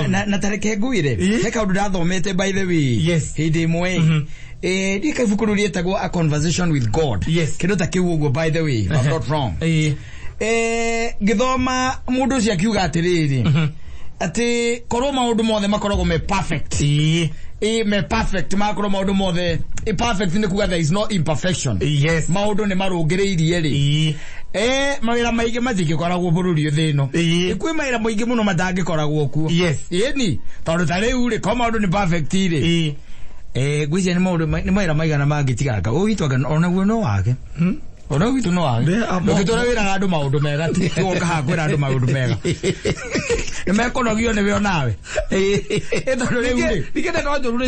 na tareke nguire he kaundu ndathomete by the way hindi mwe ndika ibukuru rietagwo A Conversation with God kindu ta kiu uguo by the way I'm not wrong githoma mundu cia kiuga atiriri ati korwo maundu mothe makoragwo me perfect me perfect makoro maundu mothe perfect ni kuga there is no imperfection maundu ni marungireirie ri mawira maige matingikoragwo bururi thino ikwi mawira maige muno matangikoragwo kuo ni tondu ta riu ri ko maundu ni perfect ri gwije ni mawira maigana mangitigaga ugitwaga ona guo no wake ona witu no wake ndokitora wira andu maundu mega ti tuoka hakwira andu maundu mega nimekonogio ni we nawe tondu riu dikende no njuru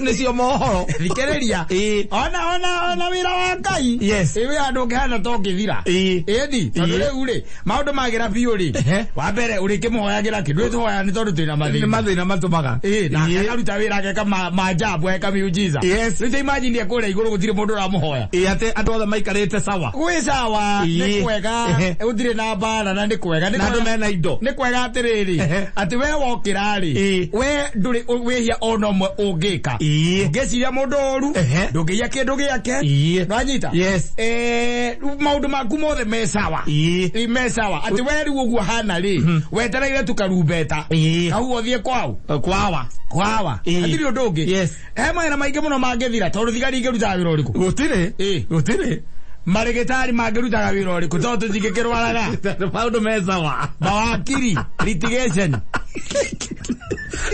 ni cio mohoro thikereria ona wira wa Ngai iwe andu ngihana to ngithira ni tondu riu ri maundu magira biu ri wa mbere uri kimuhoyagira kindu tuhoya ni tondu twina mathina matumaga na akaruta wira geka majabu eka miujiza rite imagine akore iguru gutire mundu ramuhoya ate andu othe maikarite sawa gwi sawa ni kwega udire na bara na ni kwega ni andu mena indo ni kwega atiriri ati we wokirari we nduri wehia ono mwe ungika ngeciria mundu oru ndungiya kindu giake nwanyita maundu maku mothe me sawa ati we ri uguo hana ri wetereire tukarumbeta kau othie kwawa atiri undu ungi maina maingi muno mangithira tondu thigari ngiruta wira uriku gutire marigitari magirutaga wira uriku tondu thingikirwaraga maundu me sawa mawakiri litigation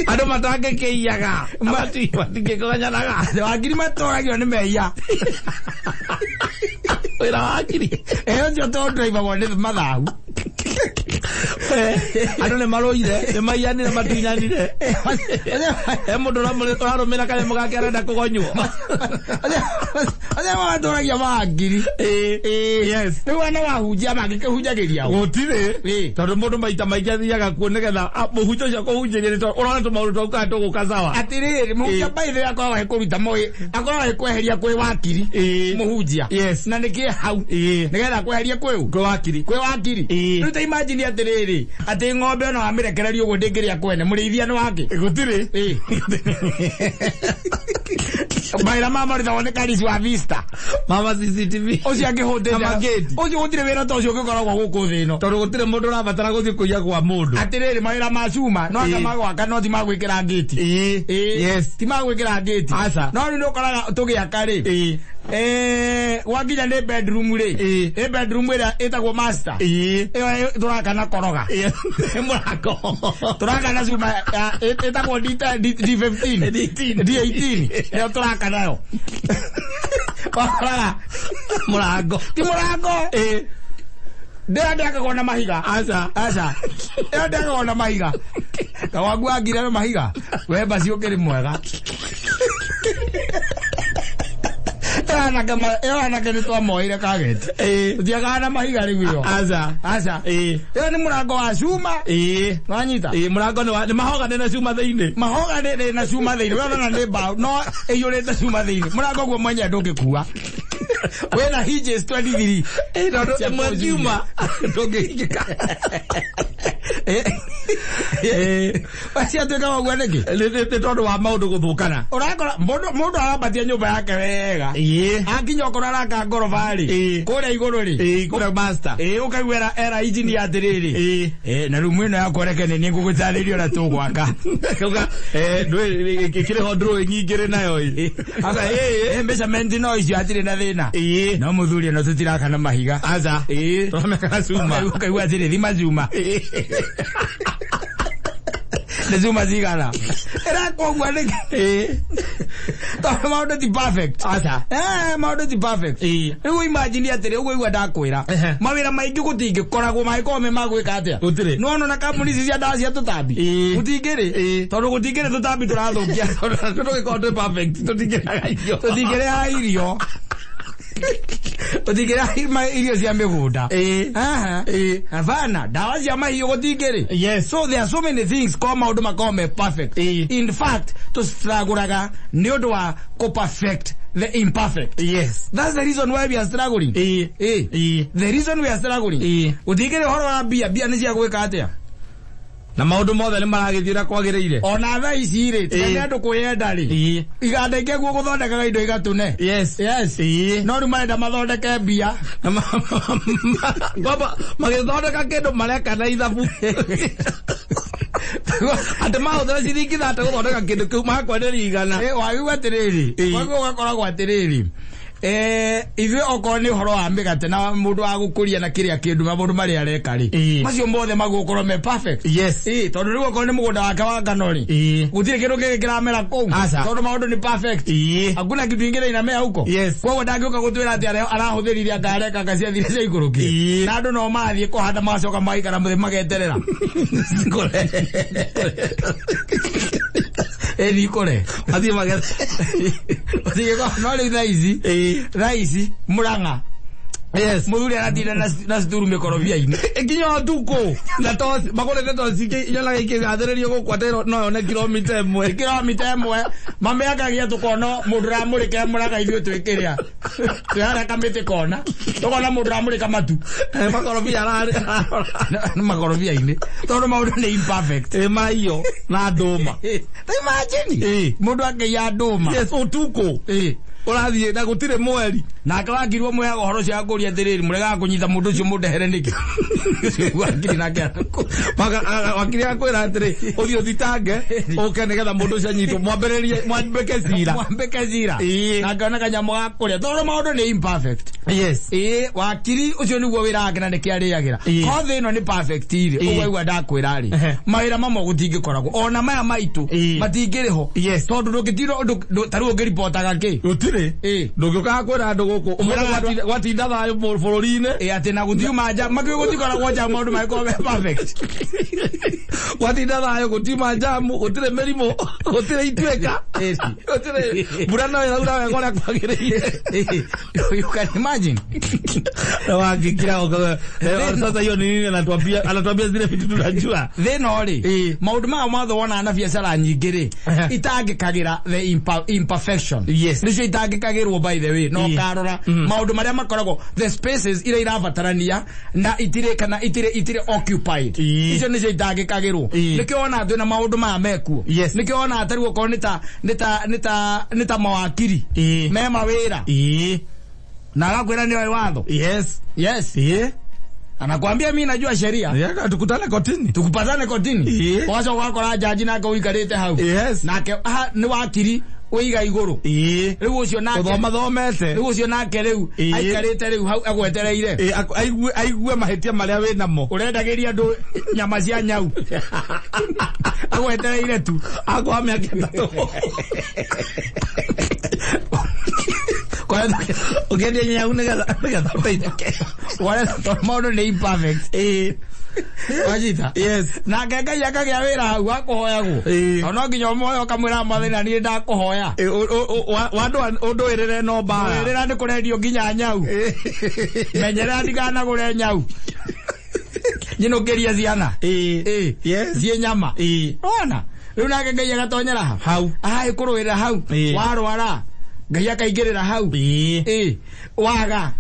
ado matange keiyaga amati watingikonyanaga wakiri matoragio ni meya wira wakiri ndio tondu driver ni mathagu ado ne maroire ne mayani na matunyanire mundu ramurumira kale mugake arenda kugonywo wadoragia magiri ni wana wahunjia magikehunjagiria gutire tondu mundu maita maingi athiaga kuo nigetha muhunjia cio kuhunjiria tondu urona tumaundu twau kana tugukazawa atiriri muhunjia baithe akoragwo agikuruta moyi akoragwo agikweheria kwi wakiri muhunjia na niki hau nigetha kweheria kwi wakiri riu ta imagine atiriri ati ng'ombe no amirekereria uguo ndingiria kwene murithia ni wake gutire maira mama ritha wone karisi wa vista mama CCTV ucio angihundira mageti ucio gutire wira to ucio gikoragwo guku thino tondu gutire mundu urabatara guthie kuiya kwa mundu atiriri maira macuma no anga magwaka no ti magwikira ngeti ti magwikira ngeti no ni ukoraga tugiaka ri waginya ni bedroom ri bedroom ira itagwo master turakana koroga murako turakana cuma itagwo D15 D18 yo turakana yo wakora murago ti murago ndeka kona mahiga asa ndeka kona mahiga kawagu agira mahiga we basi ukiri mwega ana kama twa moire kageti utiaga na mahiga riwio asa ni murango wa cuma nwanyita murango ni mahoga ni na cuma thiini mahoga ni na cuma thiini we na ni bao no iyurite cuma thiini murango gwo mwenye ndungikua we na hinges 23 ndo mwajuma ndungikika basi atuka wa gwaneki lete tondu wa maundu guthukana urakora mundu arabatia nyumba yake wega akinya okora raka ngoroba ri kuria iguru ri kuria master ukaigwera era engineer atiriri na rumu ino yakoreke ni ngugutaririo na tugwaka ndwe kire hodro nyingire nayo aka measurement no icio atire na thina no muthuri no tutiraka na mahiga aza turameka cuma ukaigwa atire thima cuma Nezuma zigana. Era kongwa nige. Maundu ti perfect. Asa. Maundu ti perfect. Riu imagine atire ugo igwa ndakwira. Mawira maingi gutingikoragwo maikome magwika atia. Utire. No na kamuni cia ndawa cia tutambi. Gutingiri. Tondu gutingiri tutambi turathukia. Tondu gikorwo perfect. Tutingiri irio. Utigera irio cia migunda avana dawa cia mahiũ gutingiri so there are so many things called maundu makome perfect in fact to struggle ni undu wa ko perfect the imperfect that's the reason why we are struggling the reason we are struggling utigere horo wa bia ni cia gwika atia na maundu mothe ni maragithira kwagireire ona tha ici ri tene andu kwiyenda ri iganda ingi guo guthondekaga indo igatune yes no ri marenda mathondeke mbia baba magithondeka kindu mareka na ithabu ate mahuthira ciringi 30 guthondeka kindu kiu makwenderia igana wagigua atiriri wagigua ugakoragwo atiriri ithuĩ okorwo nĩ ũhoro wa mĩgate na mũndũ wa gũkũria na kĩrĩa kĩndũ maũndũ marĩa areka rĩ macio mothe magũkorwo me perfect tondũ rĩu okorwo nĩ mũgũnda wake wa ngano rĩ gũtirĩ kĩndũ kĩngĩ kĩramera kũu tondũ maũndũ nĩ perfect hakuna kitu ingine inamea huko koguo ndangĩũka gũtwĩra atĩ arahũthĩrire anga areka anga ciathire cia igũrũ kĩ na andũ no mathiĩ kũhanda magacoka magaikara mũthĩ mageterera nikore athiĩ magetha no rĩu thaa ici Murang'a muthuri aratinda na cituru mikorobia-ini nginya nduku na tosi magorete tosi inyona ikigathĩrĩrio gũkwatĩrwo no yone kilomita ĩmwe mameakagia tukono mũndũ ramũrĩka Murang'a ithuĩ twĩkĩrĩa twara kamĩtĩ kona tukona mũndũ ramũrĩka matu makorobia-ini tondũ maũndũ nĩ imperfect maio na ndũma imagine mũndũ akĩia ndũma ũtukũ urathie na gutire mweri na akawagirwo mweaga horo cia kuria thiriri murega kunyita mundu ucio mundehere niki wakiri na kia maga wakiri akwira atiri uthio thitange uke nigetha mundu ucio anyitwo mwambeke zira na ngona kanyamu ga kuria toro maundu ni imperfect wakiri ucio niguo wira wake na niki ariagira kothe ino ni perfect ire ugwa ndakwira ri mawira mamwe gutingikoragwo ona maya maitu matingiriho tondu ndungitiro taru ungiripotaga ki ndũngĩũka kwĩra andũ gũkũ gwatinda thayũ bũrũri-inĩ atĩ na gũtiuma nja makĩrĩ gũtikoragwo nja maũndũ magĩkorwo me perfect gwatinda thayũ gũtiuma njamu gũtirĩ mĩrimũ gũtirĩ ituĩka gũtirĩ mbura no ĩraura wega ũrĩa kwagĩrĩire you can imagine wangĩkira sasa hiyo ni nini anatuambia zile vitu tunajua thĩna rĩ maũndũ maya mothe wona na biacara nyingĩ rĩ itangĩkagĩra the imperfection nicio itangĩkagĩrwo by the way no karora maũndũ marĩa makoragwo the spaces iria irabatarania na itire occupied icio nicio itangĩkagĩrwo nĩkĩo wona twĩna maũndũ maya mekuo nĩkĩo wona atari gũkorwo nĩ ta mawakiri me mawĩra na agakwĩra nĩwe watho anakuambia mimi najua sheria tukutane kotini tukupatane kotini wacha wakora jaji nake uikarite hau nake ni wakiri uiga iguru riu ucio nake thomete riu ucio nake riu aikarite riu hau agwetereire aigue mahitia maria we namo urendagiria ndu nyama cia nyau agwetereire tu agwame akenda kwa ugedia nyau nĩgetha ũteithĩke wale maũndũ nĩ imperfect wajita na ngai akagĩa wĩra hau akũhoyagwo ona nginya ũmwe ũkamwĩra mathĩna niĩ ndakũhoya ũndũ wĩrĩre no mbara wĩrĩra nĩ kũrendio nginya nyau menyerera ndikanagũre nyau nyinũkĩria ciana ciĩ nyama ona rĩu nake ngai agatonyera hau kũrũĩrĩra hau warwara ngai akaingĩrĩra hau waga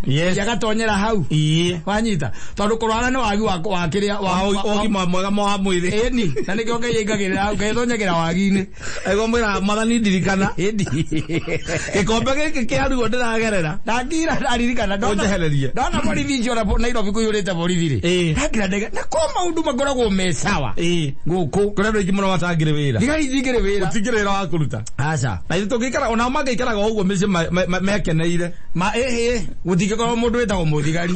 agatonyera hau wanyita tondũ kũrwara nĩ wagi wa kĩrĩa ũgima mwega wa mwĩrĩ na nĩkĩo ngai aingagĩrĩra hau ngai thonyagĩra wagi-inĩ aigua mwĩra mathani ndirikana gĩkombe gĩkĩ kĩa ruo ndĩragerera ndakira ndaririkana ndona borithi icio Nairobi kũiyũrĩte borithi-rĩ ndakira ndege na ko maũndũ makoragwo me sawa gũkũ kũrĩ andũ aingĩ mũno matangĩrĩ wĩra itingĩrĩ wĩra wa kũruta aca na ithuĩ tũngĩikara ona mangĩikaraga ũguo mĩciĩ mekeneire gũtingĩkorwo mũndũ wĩtagwo mũthigari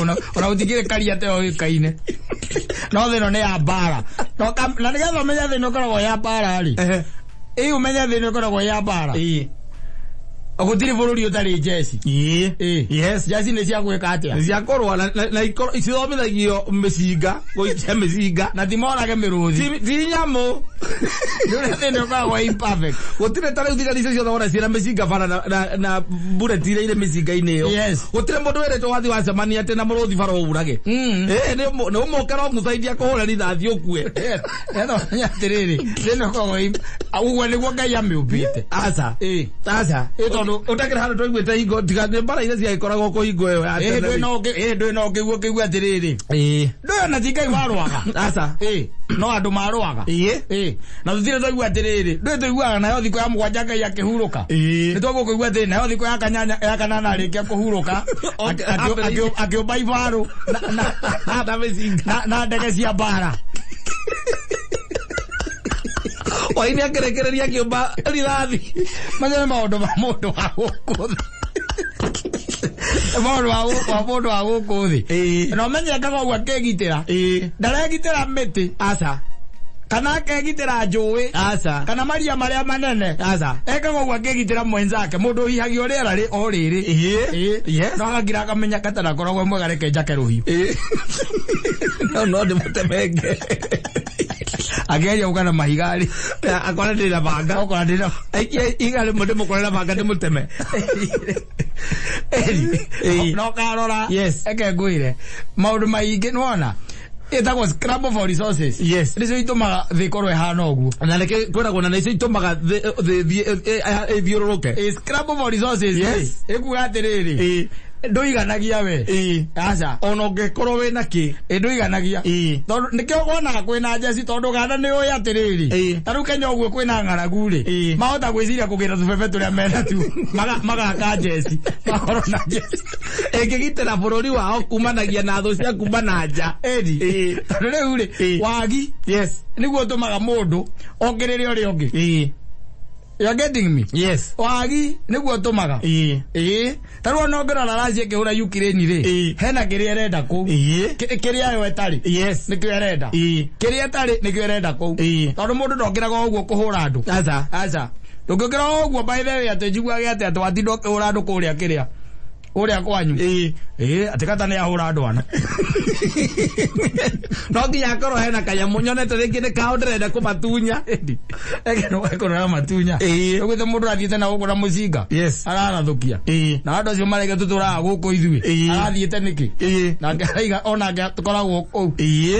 ona gũtingĩrĩ karia te oĩkaine no thĩno nĩ ya mbara na nĩgetha ũmenye thĩno ĩkoragwo ya mbara-rĩ ũmenye thĩno ĩkoragwo ya mbara gũtirĩ bũrũri ũtarĩ njeci njeci nĩ cia gwĩka atĩa nĩ cia kũrũa na ithomithagio mĩcinga gũikia mĩcinga na ti morage mĩrũthi ti nyamũ nĩũrĩa thĩna ũkoragwo imperfect gũtirĩ ta rĩu thigari icio ciothe wona ciĩna mĩcinga bara na bullet iria irĩ mĩcinga-inĩ ĩyo gũtirĩ mũndũ wĩrĩtwo wathi wacemania atĩ na mũrũthi bara ũurage nĩ ũmũke no mũcaidia kũhũra rithathi ũkue ethomenya atĩrĩrĩ thĩna ũkoragwo ũguo nĩguo Ngai amĩũmbĩte aca tondũ ũtakĩra handũ twaiguĩte hingo tiga nĩ mbara iria ciagĩkoragwo kũ hingo ĩyo ya tene ndũĩ no ũkĩigua atĩrĩrĩ ndũĩ ona ti Ngai warwaga aca no andu marwaga na tutire twaigua atiriri ndu tuiguaga nayo thiko ya mugwanja Ngai akihuruka ni twagukuigua atiriri nayo thiko ya kanyanya ya kanana arikia kuhuruka akiumba ibaru na ndege cia mbara waini akerekereria kiumba rithathi mathana maundu ma mundu wa guku mundu wa guku thi na umenye akaga uguo akegitira ndaregitira miti aca kana akegitira njui aca kana maria maria manene aca ekaga uguo akegitira mwenzake mundu hihagia riera ri o riri no agira akamenya katana koragwo mwega reke njake ruhiu no ndimutemenge ageria ukana mahigari akora ndira banga okora ndira aikie igale mundu mukorera banga ndimuteme no karora yes eke nguire maundu maingi nona etagwo scramble for resources nicio itumaga thi korwo ihana uguo na reke kwiragwo na nicio itumaga thiururuke scramble for resources ekuga atiriri nduiganagia we aca ona ungekorwo wina ki nduiganagia tondu nikio wonaga kwina jesi tondu ganda ni uya atiriri taru Kenya uguo kwina ng'aragu ri mahota gwiciria kugira tubebe turia mena tu magaka jesi makorwo na jesi ingigitira bururi wao kumanagia na thu cia kuma na nja tondu riu ri wagi niguo tumaga mundu ongerere uria ungi you're getting me wagi niguo tumaga taru no ngora raracie kihura Ukraine ri hena kiria erenda ku kiria yo etari nikio erenda kiria etari nikio erenda ku tondu mundu ndongiraga uguo kuhura andu aca ndungikira uguo by the way atenjiguage ati atwatindo kuhura andu kuria kiria uria kwanyu atikata ni ahura andu ana no nginya korwo hena kanyamu nyonete ringi ni kao ndirenda kumatunya ege no ekorora matunya ugwite mundu athiete na gukura mucinga ararathukia na andu acio mareke tuturaga guku ithui arathiete niki na ngaiga ona tukoragwo kou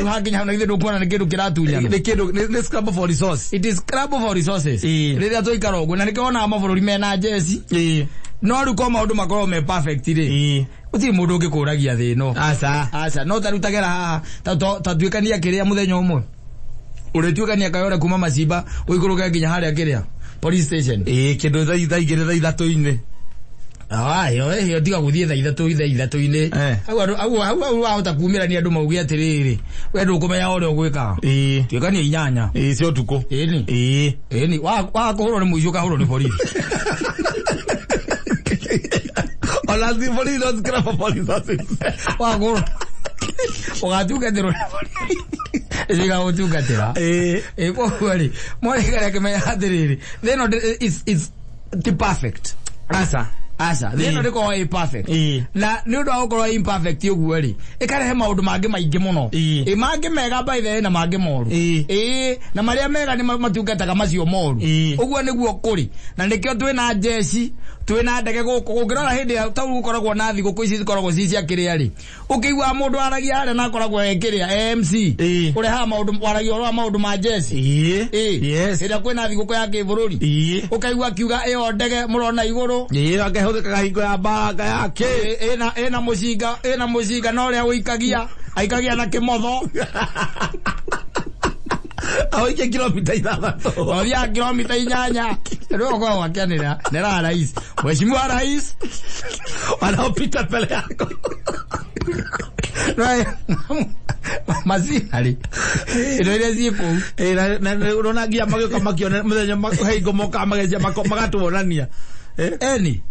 hanginya hana ithe ndukuona ni kindu kiratunyana ni kindu ni scramble for resources it is scramble for resources riria tuikara uguo na nikona mabũrũri mena jesi no ruko maundu makorwo me perfect ri uti mundu ngikuragia thi no aca no tarutagera haha tatuikania kiria muthenya umwe urituikania kayore kuma macimba uikuruke nginya haria kiria police station kindu tha igire tha 3 ini yo tiga guthie tha 3 ini au wahota kumirania andu maugi atiriri we ndukumenya uria ugwikaga tuikania 8 cio tuko ni wa kuhurwo ni muico kahurwo ni police Ola si police no scramble for resources wago ugatugatira ega utugatira ko kwali moigara kemenya atiriri then it's the perfect aca then ndiko imperfect na ni undu wa gukorwo imperfect uguo ri ikarehe maundu mangi maingi muno mangi mega by the na mangi moru na maria mega ni matungataga macio moru uguo niguo kuri na nikio twina jesi twina ndege guku ngirora hindi ta gukoragwo na thiguku ici zikoragwo cia kiria ri ukigwa mundu aragia haria na akoragwo ekiria MC ureha maundu waragia ro maundu ma jesi ira kwina thiguku ya kibururi ukaigwa kiuga iyo ndege murona iguru akehũthĩkaga hingo ya mbara yake ena mucinga no ria uikagia aikagia na kimotho aoike kilomita 6 othia kilomita 8 ndio kwa wakianira nera rais mheshimiwa rais wanaopita pele yako mazinari ndio ile zipo na unagia magio makiona muthenya heigo moka magecia magatuonania eni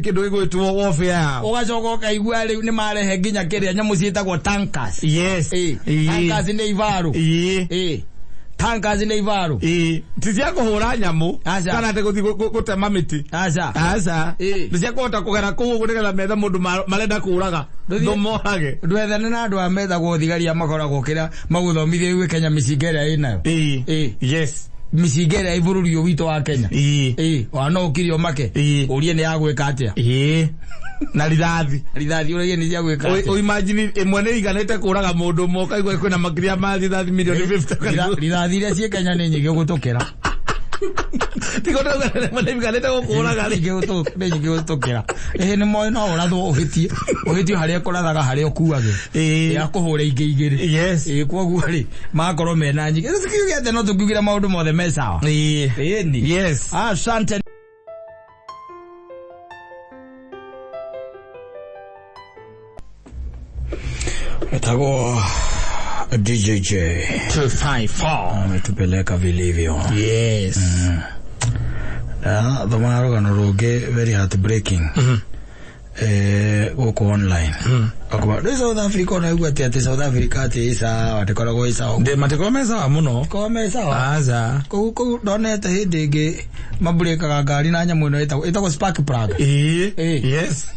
kindu igwitwo warfare ugacoka kaigua riu ni marehe nginya kiria nyamu ciitagwo tankers tankers ni ivaru tankers ni ivaru ti cia kuhura nyamu kana te guthi gutema miti aca ni cia kuhota kugera kuu gutigera metha mundu marenda kuraga ndumohage ndwethane na andu a methagwo thigaria makoragwo kira maguthomithie iwe Kenya micingera inayo misigera ibururi wito wa Kenya wana ukirio make urie ni agweka atia na rithathi urie ni agweka o imagine imwe ni iganete kuraga mundu moka igwe kwina makiria ma rithathi milioni 50 rithathi ria cie Kenya ni nyingi gutukira Tiko ndo mwana mkaneta gukura gali gutukira ni moyo no uratho uhitie haria korathaga haria okuage ya kuhure igiri yes kwoguo ri makoro mena nyingi tukiuge no tukiugira maundu mothe mesawa ni yes asante etago DJJ 254 umetupeleka vilivyo. Yes. Dhama rugano ruge very heartbreaking. Uko online. Akuba do South Africa na yuko ati South Africa ati isa watekora go isa. De matekora mesa muno. Ko mesa. Aza. Ko doneta hidege mabureka gari na nyamu no ita spark plug. Yes.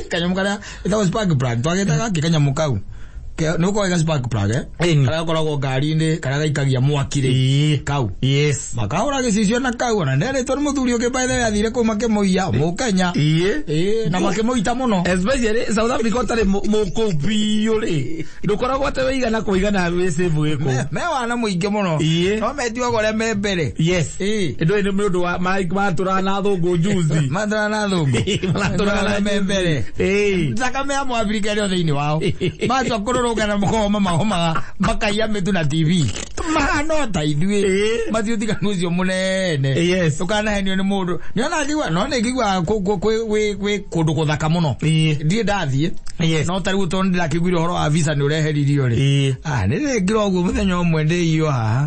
Kanyamukara ita spark plug. Twageta kanyamukau. Nuko ega spark plug kara koragwo ngari ni kara gaikagia mwakire kau yes makahora gicicio na kau na ndere to muthuri uke by the athire ko makemoia mukenya na makemoita muno especially South Africa tare mukubiyo ri ndukoragwo te weigana kuigana wese bweko me wana muinge muno no metiwa gore membere yes ndo ni mundu wa matura na thungu juzi matura na thungu matura na membere zaka me amo Africa rio thini wao matwa kuru rogana mukoma mahoma makaya metu na TV mahano taidwe matio tika nuzi munene yes tukana henyo ni mundu niona kiwa none kiwa we kundu kuthaka muno ndie ndathie yes no tari gutondira kigwiro horo wa visa ni ureheririo ri ni ngiro guo muthenya umwe ndi iyo ha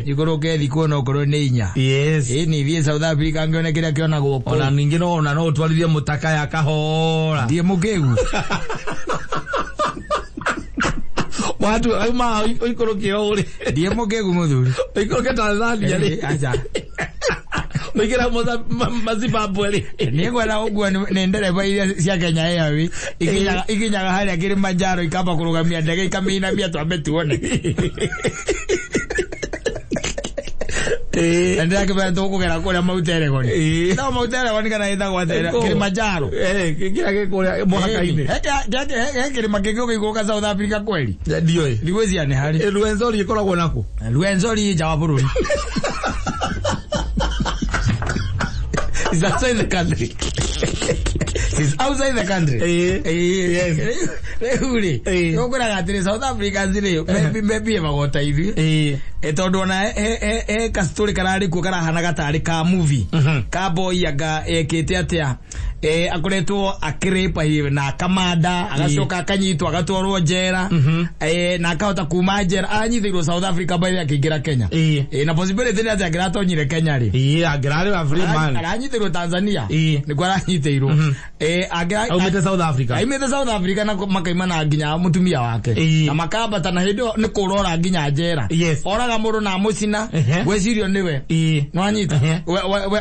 ikuruke thiko no koro ni inya yes ni thie South Africa ngione kira kiona guko ona ningi no twalithie mutaka ya kahora ndie mugegu watu ama ikoroke ore ndie mugegu muthuri ikoroke Tanzania ri aja Mikira moza Zimbabwe ni gwera ugwa ni ndereba iria cia Kenya yawi ikinyaga haria Kilimanjaro ikamba kurugamia ndege ikamina mia twambe tuone Enda kibaya tukugera kule mautere goni no mautere goni kana ida gwatera Kilimanjaro kira gikuria muhaka-ini Kilima kigio gikuka South Africa kweli ndio ligwezi ane hari Rwenzori ikoragwo nako Rwenzori jawa bururi is outside the country. Is outside the country. Yes. Really. Yokora gatire South Africa zire maybe bagota hivi. Etondo na ka story karari ku kara hana gatari ka movie. Ka boy yaga ekete atia. Akoretwo akirepa hivi na kamada agacoka akanyitwa agatwarwo njera na akahota kuma njera anyithirwo South Africa by akigira Kenya na possibility ni ati agiratonyire Kenya ri agirari wa free man anyithirwo Tanzania ni kwa anyithirwo aumete South Africa na makaima na nginya mutumia wake na makambata na hindo ni kurora nginya njera oraga mundu na mucina gwecirio niwe no anyita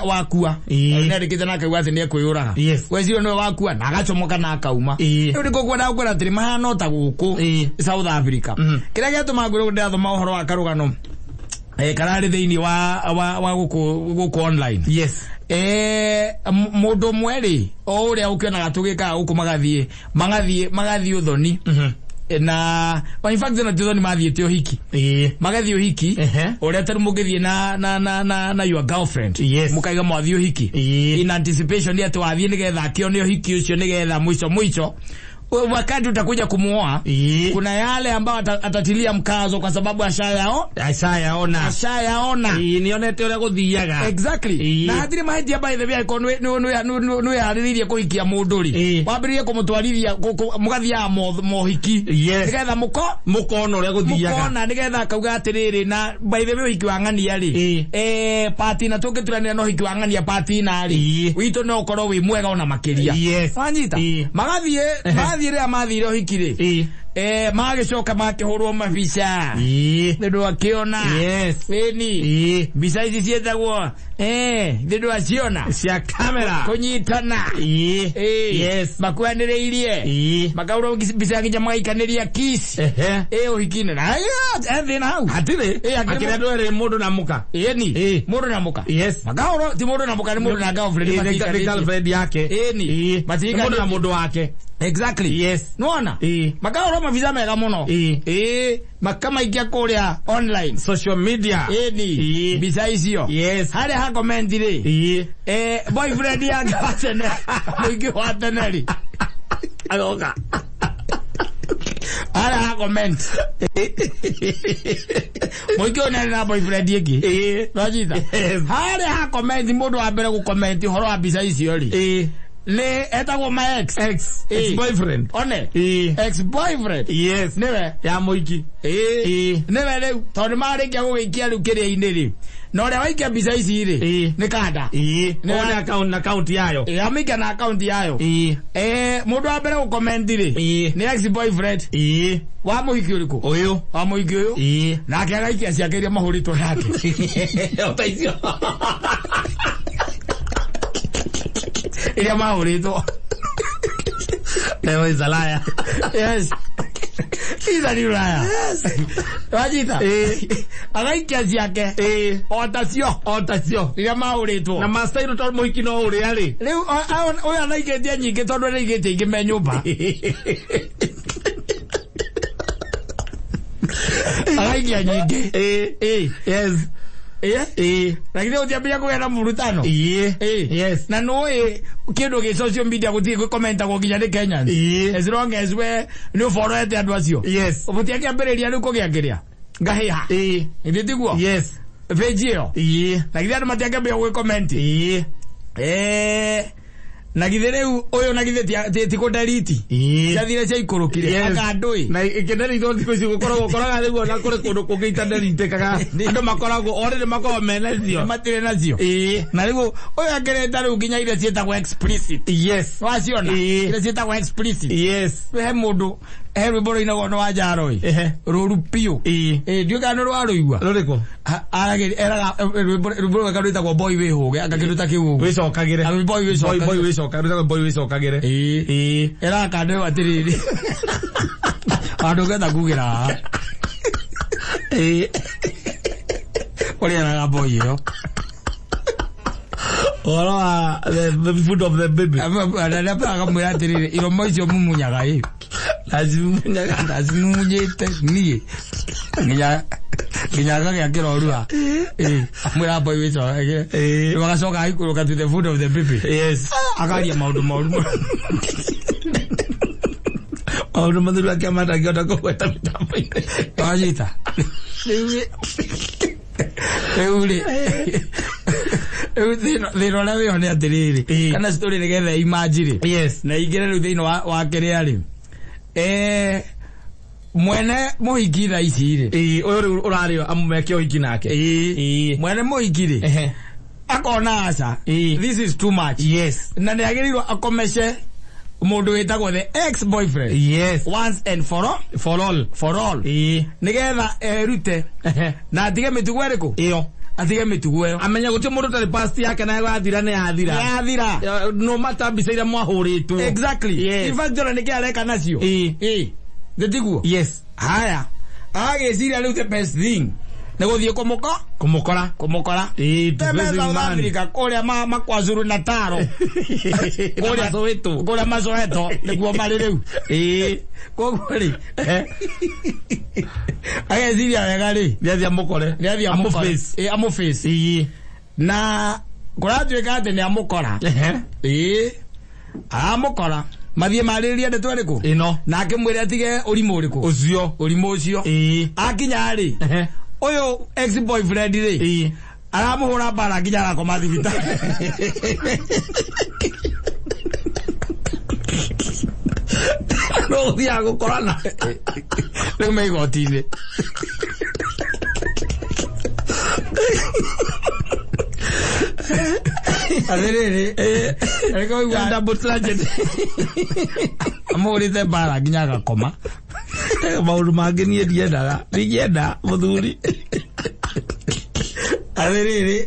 wakua na rikite na kaigwa ati ni kwiyuraga wecirio niwe wakua na agacomoka na akauma ndiko kwenda gukora atiri mahana ta guku South Africa kira gituma nguru ndathoma uhoro wa karugano karari thiini wa guku online mundu mweri o uria ukiona gatugika guku magathie uthoni na in fact na tuthoni mathiete uhiki magathie uhiki uria tari mugithie na your girlfriend mukaiga mwathie uhiki in anticipation ya twathie nigetha akione uhiki ucio nigetha mwisho wakati utakuja kumuoa kuna yale ambao atatilia mkazo kwa sababu ashayaona nionete ule guthiaga exactly na hatiri mahiti by the way ko no yariririe kuikia munduri wambiririe kumutwarithia mugathia mohiki nigetha mukono ule guthiaga mukona nigetha akauga atiriri na by the way uhiki wa ng'ania ri party na tukiturania no uhiki wa ng'ania party na ri wito no ukoro wi mwega ona makiria wanyita magathie thire mathire hikire magicoka makihurwo mabica ndu akiona ni bica ici cietagwo ndu aciona cia camera kunyitana makwanireirie makahurwo bica nginya magaikaniria kiss uhikine na thina hau atire akira ndwere mundu na muka ni mundu na muka makahurwo ti mundu na muka ni mundu na girlfriend yake ni mundu na mundu wake exactly yes nuona makahurwo mabica mega muno makama ikia kuria online social media ni bica icio hari ha comment ri boyfriend yake watene muingi wa teneri agoka hari ha comment muingi onere na boyfriend yake rajita hari ha comment mundu wa mbere gu comment horo wa bica icio ri le etagwo my ex boyfriend one ex boyfriend niwe ya muiki niwe rĩu tondũ marĩkia gũgĩikia rĩu kĩrĩa-inĩ rĩ na ũrĩa waikia mbica ici rĩ nĩ Katta na account yayo amĩikia na account yayo mũndũ wa mbere gũcomment rĩ nĩ ex boyfriend wa mũhiki ũrĩkũ ũyũ wa mũhiki ũyũ nake agaikia ciake iria mahũrĩtwo yake otaicio iria mahũrĩtwo Leo is a liar. Yes. He's a new liar. Wajita. Agaikia ciake. Otacio. Iria mahũrĩtwo. Na master to muhiki no ũrĩa rĩ. Rĩu oya anaigĩtie nyingĩ tondũ araigĩtie ingĩ me nyũmba. Agaikia nyingĩ. Yes. Lakini utiambia kuenda murutano. Yes. Na no kindu ge social media guthie ku comment go ginya ni Kenyans. As long as we no follow ete andu acio. Yes. Ubutia kiambiriria ru kugiangiria. Ngahiha. Nditiguo. Yes. Page yo. Lakini andu matiake be ku comment. Na githire uyo na githire ti ko delete yathire cia ikurukire akandui na ikeneri ndo thiko ici gukoraga rĩu ona kuri kundu kungita delete kaga ndo makoragwo already makoragwo menezio matire nacio na rĩu uyo agereta rĩu nginya ile cietagwo explicit waciona ile cietagwo explicit he mundu he rwimbo rũinagwo no wa Njaroi rũru piũ ndiũ kana rwarũigua rũrĩkũ eraga rwimbo rwaka rwĩtagwo boy wĩhũge akakiruta kiu wĩcokagĩre boy wĩcoka boy wĩcokagĩre eraga kandũ atiriri andũ getha kugira ũrĩa eraga boy ĩyo ora the food of the baby ana paga mwira atiriri iromo icio mumunyaga lazimumunyite nie nginya gya kirorua mwira boy wicho wagacoka aikuruka to the food of the baby akaria maundu mathuru ake matangĩhota kũgweta mĩtambo-inĩ wanyita rĩu thĩna ũrĩa wĩho nĩ atĩrĩrĩ kana story nĩgetha imanjirĩ na ingĩre rĩu thĩinĩ wa kĩrĩa rĩ mwene mũhiki thaa ici rĩ ũyũ rĩu ũrarĩo amũmeke ũhiki nake mwene mũhiki rĩ akona aca this is too much na nĩagĩrĩirwo akomece mundu witagwo the ex boyfriend once and for all nigetha erute na atige mitugo iriku iyo atige mitugo iyo amenya guti mundu tari past yake na yathira ne yathira no matter mbica iria mwahuritwo exactly in fact jona nikiareka nacio nditiguo haya ageciria riu the best thing negothie kumukora Amerika kuria makwazuru na taro kuria mazoeto niguo mari riu koguo ri ageciria wega ri niathia mukore amuface na kuratuika ati ni amukora amukora mathie marĩrĩria ndeto ĩrĩkũ ĩno na akĩmwĩra atige ũrimũ ũrĩkũ ũrimũ ũcio akinya rĩ ũyũ ex boyfriend rĩ aramũhũra mbara nginya arakoma thibitarĩ no ũthiaga gũkorana rĩu me igoti-inĩ atĩrĩrĩ rĩkoigua double tragedy amũhũrĩte mbara nginya agakoma maũndũ mangĩ niĩ ndienda mũthuri atĩrĩrĩ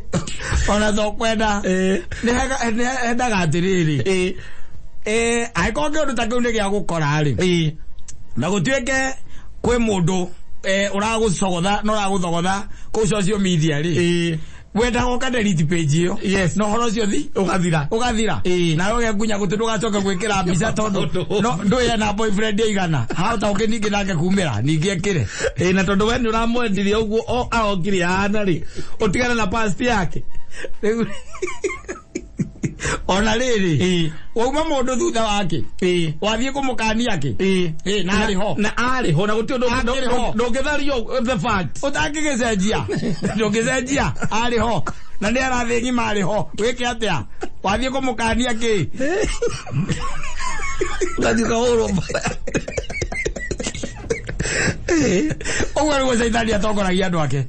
ona tokwenda nĩhendaga atĩrĩrĩ angĩkorwo kĩũndũ ta kĩu nĩ gĩa gũkora rĩ na gũtuĩke kwĩ mũndũ ũragũcogotha na ũragũthogotha kũu social media rĩ wenda goka delete page yo yes no horo cio thi ugathira na yo gunya gutuduga coka gwikira mbica tondu no nduya na boyfriend igana how ta ukiningi nake kumira ningi ekire na tondu we ni uramwendirie uguo o aongire ana ri utigana na past yake ona riri wauma mundu thutha wake wathie kumukania ke na ari ho na guti ndungithario the fact ndungicenjia ari ho na ndi arathingi mari ho wike atia wathie kumukania ke ngajika oro Owe saitani atongoragia andu ake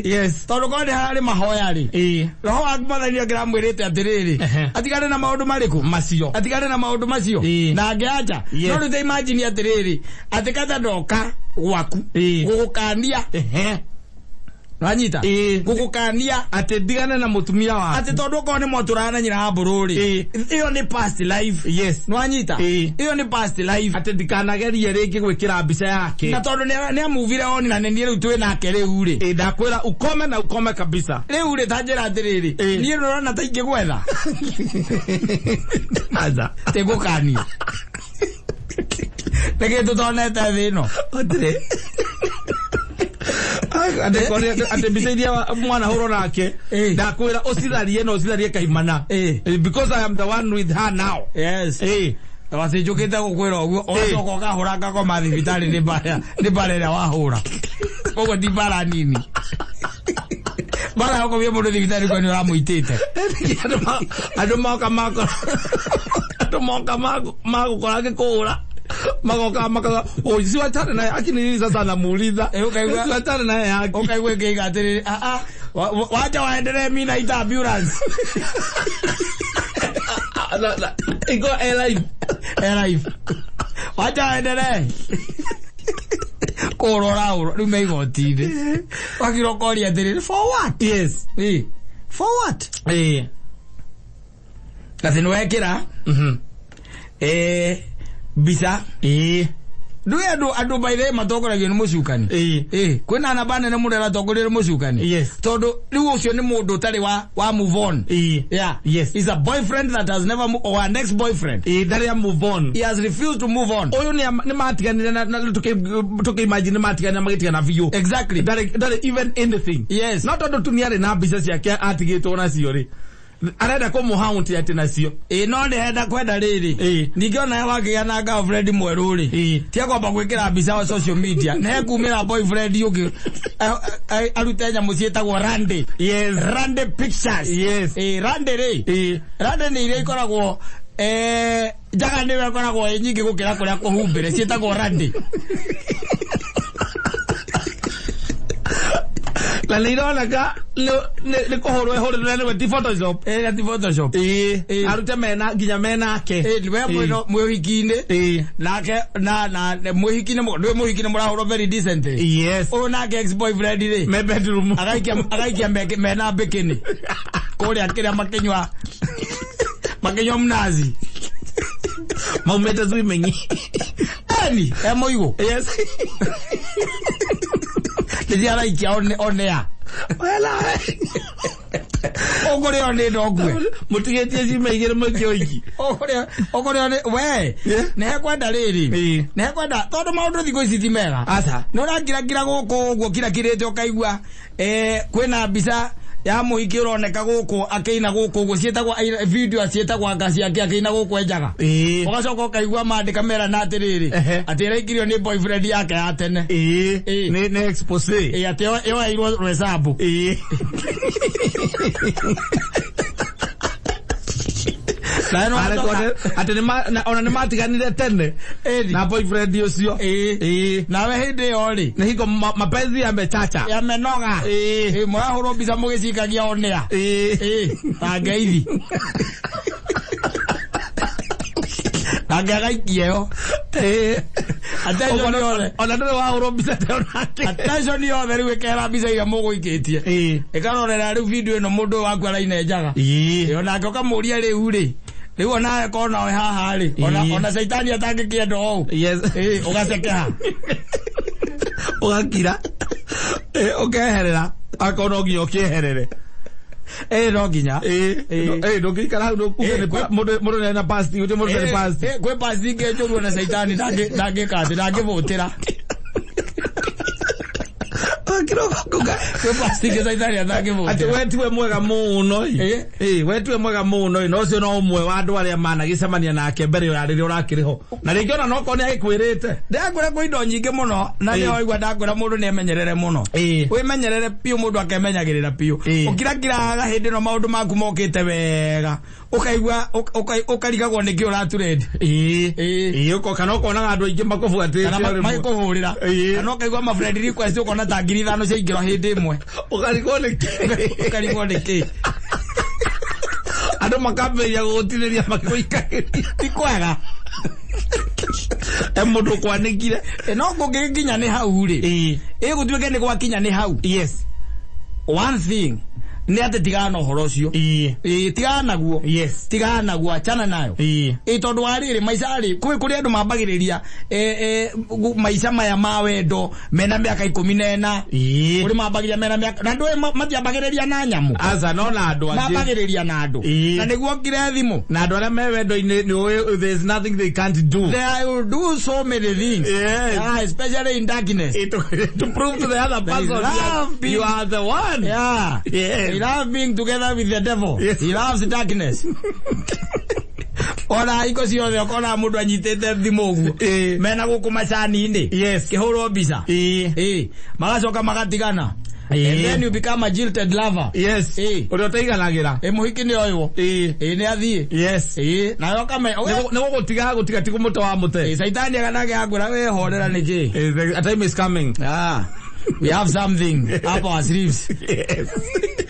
yes tondu kone hari mahoya ri roho waku mathani ngiramwirite atiriri atigane na maundu mariku macio na angiacha no rute imagine atiriri atikata ndoka gwaku gugukania Wanyita gugukania ati ndigane na mutumia waku ati tondu ko ni moturana nyina ha bururi iyo ni past life yes Wanyita iyo ni past life ati ndikanagerie ringi gwikira mbica yake na tondu ni amuvire oni na ni riu twi nake riu ri ndakwira ukome kabisa riu ri tanjira atiriri ni rona ta ingi gwetha aza te gukani Nege tutonete thino otire ate bisaidia mwana horo nake ndakwira ositharie kaimana because I am the one with her now yes wasijukite gukwira uguo ocoka ukahura ngako mathibitari ni barera wahura koguo ndi bara nini bara yako bia mundu thibitari kwani uramuitite andu moka magukora gikura magoka oisi watana naye akini sasa namuuliza watana naye yake ukaigwe ngigatiri wacha waendelee mimi naita ambulance iko alive wacha waendelee korora uru meigotire wakirokori atiri for what yes for what kathini wekira bisa ndu andu by the matongoragio ni mucukani kwina nabane ne murera tongorire mucukani yes tondu riu ucio ni mundu tari wa move on yeah yes is a boyfriend that has never moved, or an ex boyfriend that move on he has refused to move on oyo ni matiganire na tuke imagine matiganire magitigana view exactly that even anything yes not tondu tuniare na bisa ciake atigitwo na cio ri arenda ko muhaunt ati nacio no ndenda kwenda riri ningiona ya wakiga na girlfriend mweru ri tia kwamba gwikira mbica wa social media na kumira boyfriend yuki arutenya musietagwo rande yes rande pictures yes rande ri rande ni ile ikoragwo jaga ndiwe koragwo nyingi gukira kuria kuhumbire cietagwo rande la leirona le kohoro ehoro ne we Photoshop ti Photoshop arute mena ginya mena ke we mwihikine nake na mwihikine murahoro very decent yes ona ke ex boyfriend ri me bedroom agaikia mena bikini kore akira makenywa mnazi maumete swimming ani emoigo yes ndiara ikia onea wala ogore one ndogwe mutigetie cimeigire mukioiki ogore one we ne kwenda riri ne kwenda tondu maundu thiko ici ti mega asa no rangira guku guo kirakirite ukaigua kwina mbica ya muhiki uroneka guku akeina guku guo cietagwo video cietagwo ngasi yake akeina guku enjaga ugacoka ukaigua mandika mera na atiriri atira ikirio ni boyfriend yake ya tene ne expose ati yo airwo resabu ona ni matiganire tene na boyfriend ucio nawe hindi yo ri ni hiko mapenzi yamechacha yamenoga murahurwo mbica mugicikagia onea angeithi agagaikie yo attention yothe ona ndore wahurwo mbica teonake attention yothe riu ikera mbica iria muguikitie ikarorera riu video ino mundu waku arainenjaga onake ukamuria riu ri riu ona kona we haha ri ona saitani atangikienda ou yes ugacekeha ugakira ukeherera akona nginya ukieherere Roginya. Doki kala do kuke modo na pasti, uti modo na pasti. Kwe pasti ke chogo na saitani dage kate, dage votera. Kwe pasti ke saitani dage votera. Ati wetu mwega muno. Wetu mwega muno. No sio no mwe wa andu aria mana gicemania nake mbere yo riri urakiriho. Na ringi ona no kone agikwirite. Ndakora ko indo nyinge muno na ni oigwa ndakora mundu ni emenyerere muno. We menyerere piu mundu akemenyagirira piu. Ukirakiraga hindi no maundu maku mokite wega. Ukaigwa ukarigagwo niki uraturedi. Uko kana ukona andu aingi makufuatite. Kana maikuhurira. Kana ukaigwa ma friend request ukona ta 5,000 cia ingiro hindi imwe. Ukarigwo niki. Ando makabe ya gutiriria makuikagiria. Tikwega. Emudu kwanigire. No kugikinya ni hau ri. Gutwike ni gwakinya ni hau. Yes. One thing. Ni ate tigana uhoro ucio. Tigana guo. Yes. Tigana guo achana nayo. Tondu wariri maisha ri kuri andu mambagiriria maisha maya ma wendo mena miaka 14. Kuri mambagiria mena miaka na ndu matiambagiriria na nyamu. Aza no na andu angi. Mambagiriria na andu. Na niguo ngire thimu. Na andu aria me wendo ini there's nothing they can't do. They will do so many things. Yes. Especially in darkness. To prove to the other person you are the one. Yeah. Yes. He loves being together with the devil. Yes. He loves darkness. Ona iko siyo the kona mundu anyitete thimu guo. Mena guku macani inde. Yes. Kihuro bisa. Magacoka magatigana. And then you become a jilted lover. Yes. Uri uteiganagira. Muhiki ni oyo. Ni athie. Yes. Na yo kama Nego gutiga tigumoto wa mute. Saitani aganage agura we horera niki. A time is coming. We have something up our sleeves. Yes.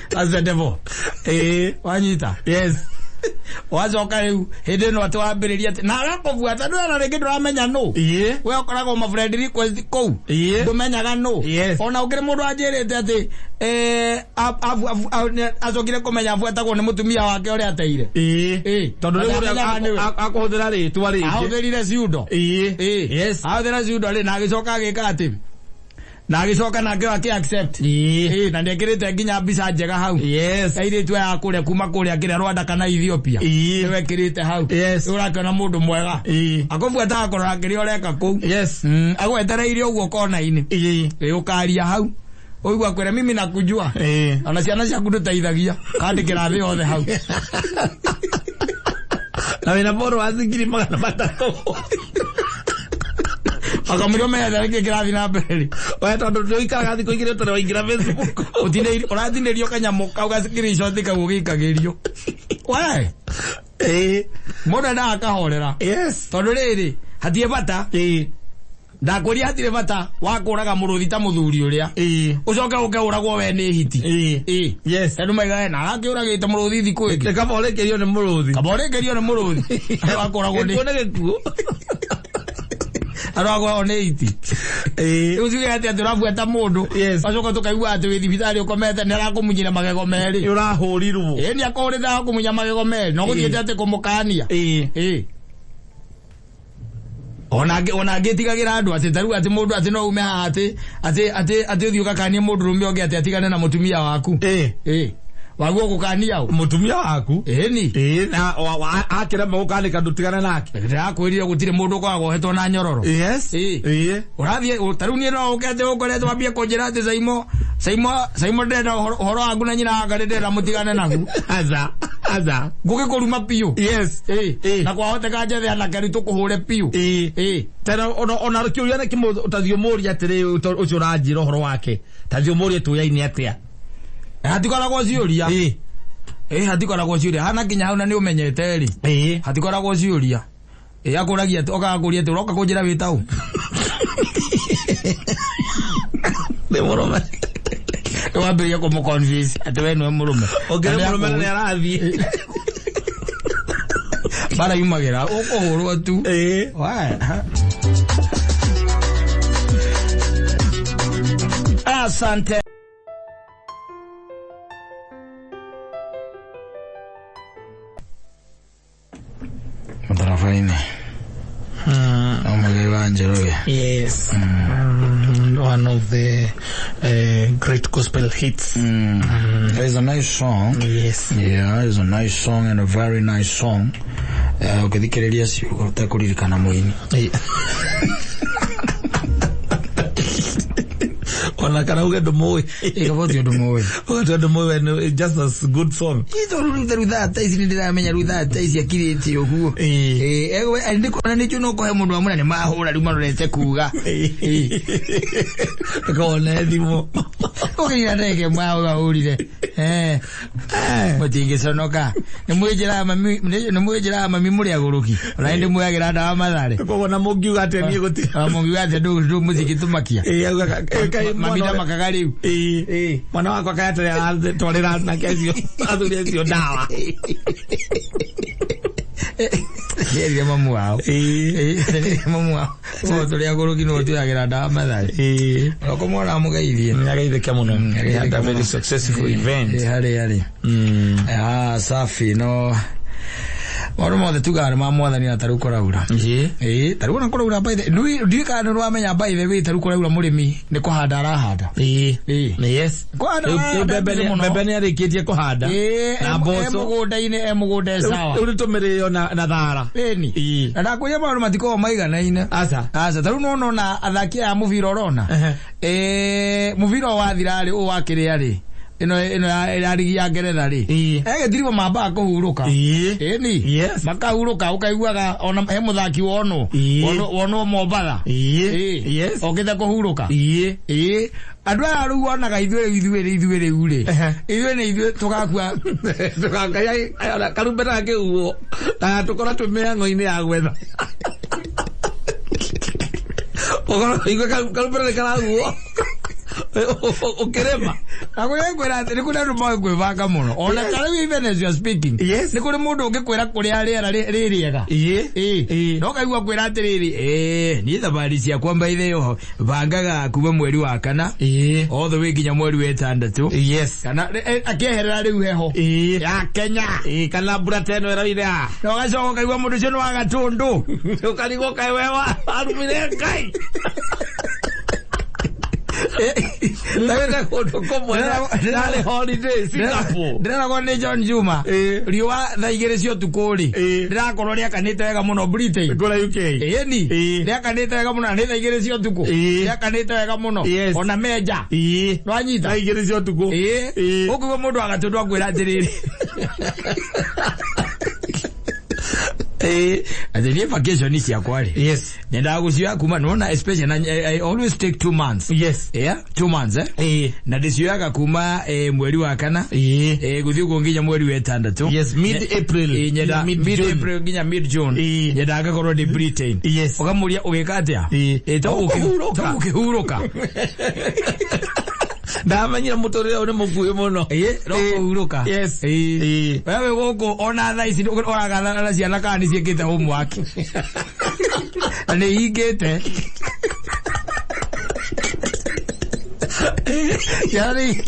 That's the devil. Wanyita. Yes. Wazoka riu hindi no atwambiriria na agakubuata ndu na ringi nduramenya no. We okorago ma friend request kou. Ndumenyaga no. Ona ukire mundu anjirite ati azokire kumenya afuatagwo ni mutumia wake uri ateire. Tondu riu akuhuthira ritwa ringi. Ahutherire ciundo. Yes. Ahutherire ciundo ri na agicoka agika ati na agicoka nake wake accept. Na ndekirite nginya mbica njega hau. Yes. Airitwe ya kuria kuma kuria kire Rwanda kana Ethiopia. Niwe kirite hau. Yes. Urakona mundu mwega. Akobuata akorora kiri oreka kou. Yes. Agwetereire uguo kona ini. Ukaria hau. Oigwa kwera mimi nakujua. Ana ciana ciaku ndutaithagia. Kandikira thi othe hau. Na wina boro azingiri magana matatu. Akamiro me da ke kirathi na mbere. Oya tondu ndoikaraga thiko igire tore waingira Facebook. Utinde urathinderio kanyamuka ugasikirico thika gugikagirio. We. Mundu nda akahorera. Yes. Tondu riri hatie bata. Ndakuria hatire bata wakuraga muruthi ta muthuri uria. Ucoka ukauragwo we ni hiti. Yes. Andu maiga na akiuragite muruthi thiku ingi. Kaborekerio ni muruthi. Kaborekerio ni muruthi. Wakuragwo ni. Kuone gikuo. Aragwa oneti. Uzuge ati aturabuata mundu. Bacoka tukaigua ati wi thibitari ukomete ni arakumunyira magego meri. Urahurirwo. Ni akorida akumunya magego meri. No guthiete ati kumukania. Ona getigagira andu ati taru ati mundu ati no ume ati uthiuka kanie mundu rume onge ati atigane na mutumia waku. Waguo gukania mutumia waku. Ni. Na akira mukanika ndutigana nake. Ndakwirire gutire mundu kwago hetwo na nyororo. Yes. Urathie taru ni no ukete ukoretwo wambie kunjira ati Saimo ndenda horo wangu na nyina wanga ndenda mutigane naku. Aza. Gugikuruma piu. Yes. Na kwahoteka njethe anake ritu kuhure piu. Tena ona rukiuria na kimu utathio muri atire ucio ranjira horo wake. Tathio muri tuyaini atia. Hatikoragwo ciuria. Hatikoragwo ciuria. Hana kinya hau na ni umenyete ri. Hatikoragwo ciuria. Akuragia okakuria ati uroka kunjira witau. Ni murume. Wambia kumu convince ati we niwe murume. Ogere murume ni arathie. Bara yumagira ukuhurwo tu. Asante. Matarafaini. Njoroge. Yes. One of the great gospel hits. It's a nice song. Yes. Yeah, it's a nice song and a very nice song. Ukithikiriria si utakuririkana muini. Ona kana ugedo moyo ikavotio domoyo ugedo moyo and just a good song ito rutha taisi ndiramenya rutha taisi akiriti oguo ewe ndikona nicho no kohe mundu amuna ni mahura riuma rurete kuga kone thimo okira ndege mwaga urire mutinge sonoka nimwijira mami muri aguruki ona ndi mwagira ndawa mathare kogona mungiuga ate nie guti mungiuga ate ndu muziki tumakia mamida makagariu mwana wako akayatera tolera na kesio athuri cio ndawa Yeye mamu wao mamu wao so tulia guruki no tuyagira ndawa mathare okomora mugeithie ngaithe kamuno had a very successful event hali safi no Oro mothe tugare mamwathani ataru koraura. Taru na koraura by the ndui kana ro amenya by the way taru koraura murimi ni kuhanda arahanda. Yes. Kuhanda bebe ni arikitie kuhanda. Na boso mugunda sawa. Uritumire na thara. Ni. Ndakuye maru matiko maigana ina. Asa taru no na athaki a muviro rona. Muviro wa thirari o wakire ari. ino yarigi ya Ngeretha ri dirimo mamba kuhuruka ni makahuruka ukaiguaga ona he muthaki wono Mombatha okitha kuhuruka andu aya riu onaga ithuĩ uri ithuĩ ni tugakua tukakaya karumbeta kiuo na tukora tumeango-ini ya Gwetha igwe karumbeta karaguo ukirema akwira ati ni kuna rumo gwivanga muno ona kare we Venezuela speaking ni kuri mundu ungikwira kuri ariera ririega no kaigua kwira ati riri ni thabari cia kwamba itheo vangaga kuma mweri wa kana all the way nginya mweri wa 6 kana akieherera riu heho ya Kenya kana mbura teno eraira no gacoka kaigua mundu cio wa Gatundu ukarigo kaiwewa arumire Ngai Ndagenda kodo komo dale holiday Singapore ndirago ni John Juma riwa thaigire cio tukuri ndirakorwo ria kanite wega muno Britain kula UK ni ria kanite wega muno ni thaigire cio tuku ria kanite wega muno ona meja no anyita thaigire cio tuku ukugo mundu agatundu akwira atiriri the vacation is yakwari nenda gucio kuma nona especially I always take 2 months 2 months na ndicioyaga kuma mweri wa kana guthio gonginya mweri wa 6 mid April mid April nginya mid June nenda gakorwo di Britain ukamuria ugika atia to ukihuruka ndamanyira mutorire uri muguye muno rokuhuruka wewe goko ona thaici oragatha ciana kana ciekite homework ani hingite yari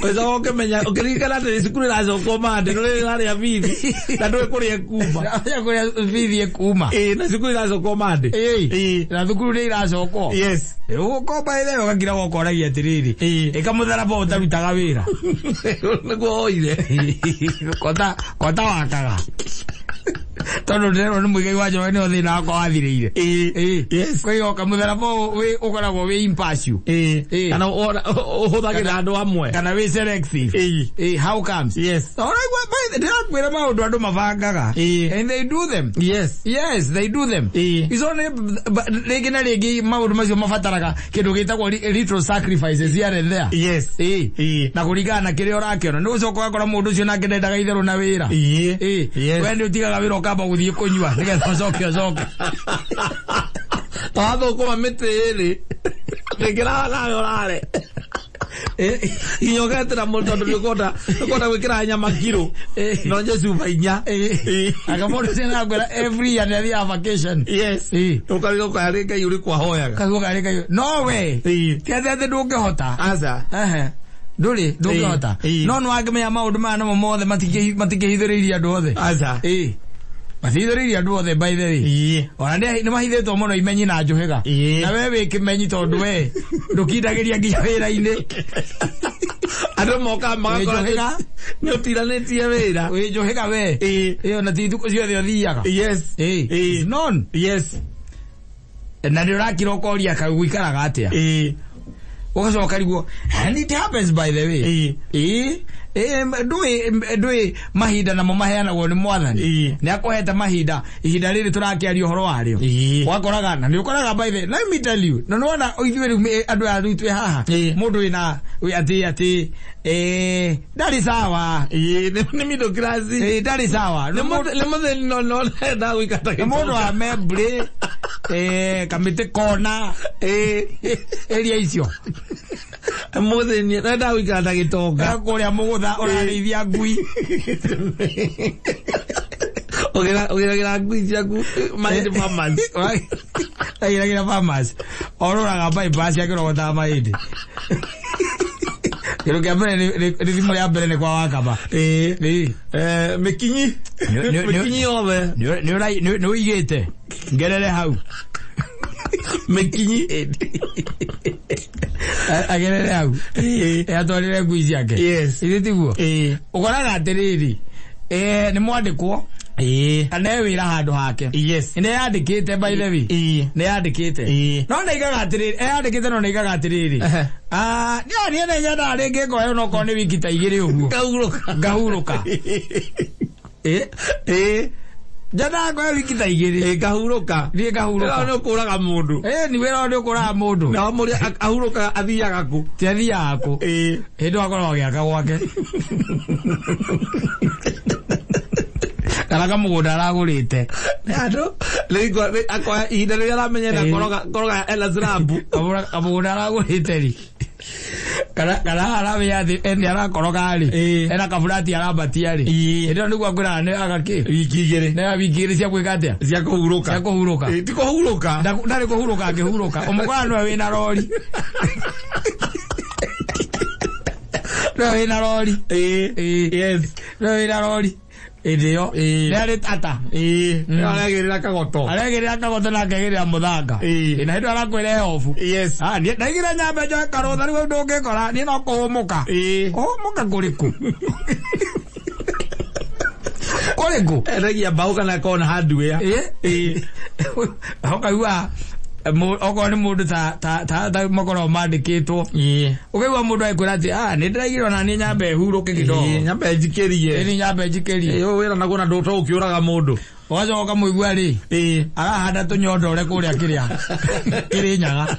wezo ukimenya ukirikana ati cukuru iracoka mande nuri rari abithi na ndwe kuria kuma ya kuria bithi kuma na cukuru iracoka mande na cukuru ni iracoka uko baile ukagira gokoragia atiriri ikamutharaba utarutaga wira niguo oire kota wakaga tono ndero ni muigai wa jowe no thina wako wathirire kwa hiyo kamutharaba we ukoragwo we impassion kana uhuthagira andu amwe kana we selective how comes alright by the time maundu andu mavangaga and they do them they do them is only regi maundu macio mafataraga kindu gitagwo little sacrifices here and there na kuringana na kiria urakiona ni ucoka ukora mundu ucio nake ndendaga itherũ na wira we ndi utigaga wira ukamba guthie kunyua nigetha ucoke tatho kuma mitiri nikira nayo rare inyoketera mundu ndukota gwikira nyama kilo no Jesu vainya akamodo sina ngora every year na ya vacation ukarigo karinga yuri kwa hoyaga kago karinga no way tiathe ndungehota aza ndungehota no no agimenya maundu mana mothe matikihithiriria andu othe aza mathithiriria andu othe by the way ona ni mahithetwo muno imenyi na njuhiga na wewe kimenyi tondu we ndukindagiria nginya wira-ini andu moka magakorwo ni utiranetie wira we njuhiga we iyo na tithuku ciothe uthiaga none na ni urakira ukoria kagwikaraga atia ugacoka riguo and it happens by the way ndui mahinda namo maheanagwo ni mwathani ni akohete mahinda ihinda riri turakiaria uhoro wario wakoraga na ni ukoraga by the let me tell you no wona ithuĩ andu a rutwe haha mundu ina ati ndari sawa ni middle class ndari sawa le mutheni no da gwikata mundu wa membre kamite kona area icio mutheni da gwikata gitonga kuria mugutha urarithia ngui ogera ngui ciaku mahindi farmers agira farmers ororaga bypass yakirogota mahindi kero kia mbere ni thimu ya mbere ni kwa wakaba mekinyi ove ni uigite ngerere hau mekinyi agerere hau atwarire ngui ciake ithi tiguo ukoraga atiriri ni mwandikwo kana wira handu hake ni yandikite by the way ni yandikite no naigaga atiriri yandikite no naigaga atiriri ni ene nyada ringi ngoyo no ko ni wiki ta igiri uguo ngahuruka jada ngoyo wiki ta igiri ngahuruka ni ngahuruka no kuraga mundu ni wira ni kuraga mundu na muri ahuruka athiaga ku ti athiaga ku hindu akorwo giaka gwake karaga mugunda aragurite andu rigo akwa ihinda riria aramenye na koroga elazrabu mugunda aragurite ri kana arabe athi eni arakoroga ri ena kaburati arabatia ri ndio niguo ngura ne agaki wikigire na wikigire cia gwika atia cia kuhuruka ti kuhuruka ndari kuhuruka ngihuruka umugano wina rori no wina rori no wina rori idio nari tata aragirira kagoto na ngegirira muthanga na hindu arakwire ofu ni ndaigira nyambe njoe karutha riu ndungikora ni no kuhumuka kuhumuka kuriku eragia mbau kana kona hardware okaigua okorwo ni mundu ta makoro mandikitwo ukaigua mundu aikwira ati ni ndiraigirwo na ni nyambe huruke kidogo nyambe njikirie ni nyambe njikirie yo wira naguo na nduto ukiuraga mundu wacoka muigua ri arahanda tunyondore kuria kiri nyaga